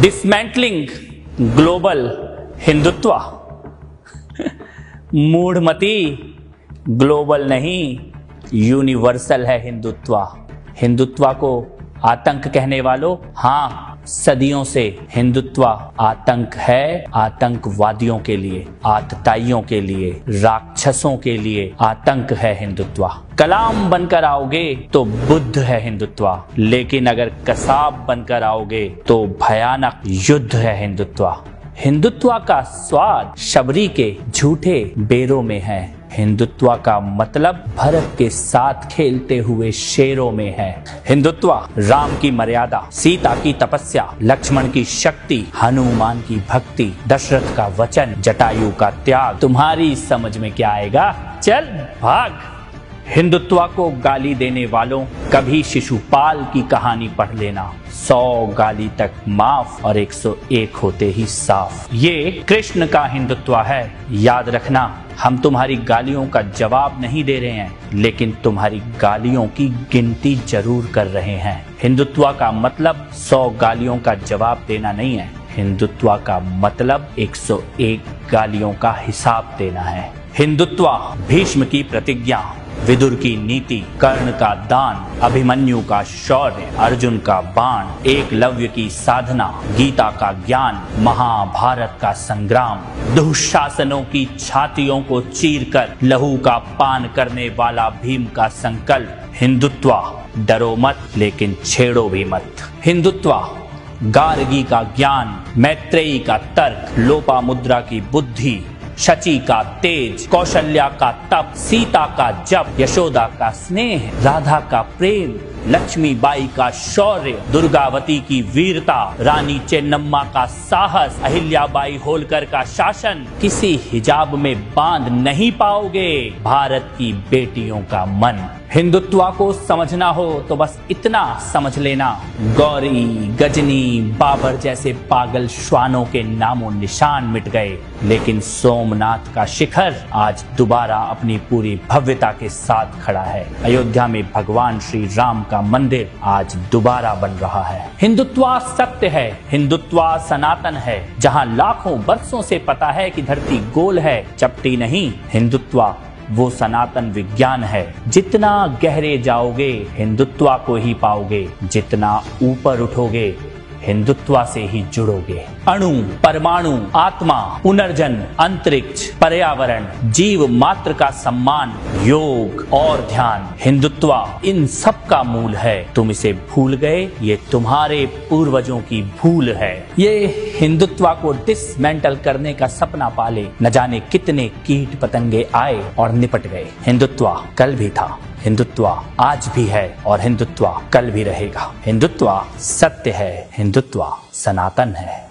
Dismantling global Hindutva. मूढ़मती, global नहीं universal है हिंदुत्व। हिंदुत्व को आतंक कहने वालों, हाँ सदियों से हिंदुत्व आतंक है। आतंकवादियों के लिए, आतताइयों के लिए, राक्षसों के लिए आतंक है हिंदुत्व। कलाम बनकर आओगे तो बुद्ध है हिंदुत्व, लेकिन अगर कसाब बनकर आओगे तो भयानक युद्ध है हिंदुत्व। हिंदुत्व का स्वाद शबरी के झूठे बेरों में है। हिंदुत्व का मतलब भरत के साथ खेलते हुए शेरों में है। हिंदुत्व राम की मर्यादा, सीता की तपस्या, लक्ष्मण की शक्ति, हनुमान की भक्ति, दशरथ का वचन, जटायु का त्याग। तुम्हारी समझ में क्या आएगा? चल भाग। हिंदुत्व को गाली देने वालों, कभी शिशुपाल की कहानी पढ़ लेना। 100 गाली तक माफ और 101 होते ही साफ। ये कृष्ण का हिंदुत्व है। याद रखना, हम तुम्हारी गालियों का जवाब नहीं दे रहे हैं, लेकिन तुम्हारी गालियों की गिनती जरूर कर रहे हैं। हिंदुत्व का मतलब 100 गालियों का जवाब देना नहीं है। हिंदुत्व का मतलब 101 गालियों का हिसाब देना है। हिंदुत्व भीष्म की प्रतिज्ञा, विदुर की नीति, कर्ण का दान, अभिमन्यु का शौर्य, अर्जुन का बाण, एकलव्य की साधना, गीता का ज्ञान, महाभारत का संग्राम, दुशासनों की छातियों को चीरकर लहू का पान करने वाला भीम का संकल्प। हिंदुत्व डरो मत, लेकिन छेड़ो भी मत। हिंदुत्व गार्गी का ज्ञान, मैत्रेयी का तर्क, लोपामुद्रा की बुद्धि, शची का तेज, कौशल्या का तप, सीता का जप, यशोदा का स्नेह, राधा का प्रेम, लक्ष्मीबाई का शौर्य, दुर्गावती की वीरता, रानी चेन्नम्मा का साहस, अहिल्याबाई होलकर का शासन। किसी हिजाब में बांध नहीं पाओगे भारत की बेटियों का मन। हिंदुत्व को समझना हो तो बस इतना समझ लेना, गौरी, गजनी, बाबर जैसे पागल श्वानों के नामों निशान मिट गए, लेकिन सोमनाथ का शिखर आज दोबारा अपनी पूरी भव्यता के साथ खड़ा है। अयोध्या में भगवान श्री राम का मंदिर आज दोबारा बन रहा है। हिंदुत्व सत्य है, हिंदुत्व सनातन है। जहां लाखों वर्षों से पता है कि धरती गोल है, चपटी नहीं। हिंदुत्व वो सनातन विज्ञान है। जितना गहरे जाओगे हिंदुत्व को ही पाओगे, जितना ऊपर उठोगे हिंदुत्व से ही जुड़ोगे। अणु, परमाणु, आत्मा, पुनर्जन्म, अंतरिक्ष, पर्यावरण, जीव मात्र का सम्मान, योग और ध्यान, हिंदुत्व इन सब का मूल है। तुम इसे भूल गए, ये तुम्हारे पूर्वजों की भूल है। ये हिंदुत्व को डिसमेंटल करने का सपना पाले न जाने कितने कीट पतंगे आए और निपट गए। हिंदुत्व कल भी था, हिंदुत्व आज भी है और हिंदुत्व कल भी रहेगा। हिंदुत्व सत्य है, हिंदुत्व सनातन है।